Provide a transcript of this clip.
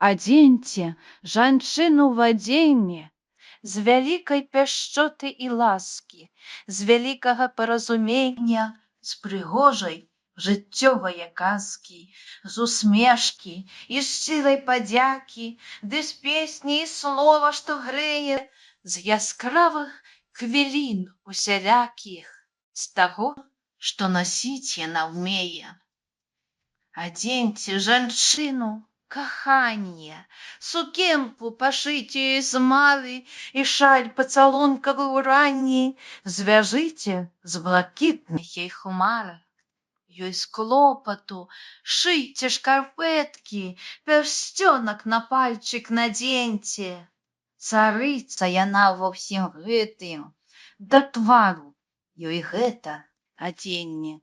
Адзеньце жанчыну в адзенне з вялікай пяшчоты і ласкі, з вялікага паразумення, з прыгожай жыццёвае казкі, з усмешкі і шчырай падзякі, ды з песні і слова, што грэе, з яскравых хвілін усялякіх, з таго, што насіць яна ўмее. Адзеньце жанчыну каханне, сукенку пашыцію з мары і шаль пацалункавую ўранні, звяжыце з блакітнай ей хмары. Ёй з клопату шыйце шкарпэткі, пярсцёнак на пальчык надзеньце. Царыца яна ва ўсім гэтым, да твару ёй гэта адзенне.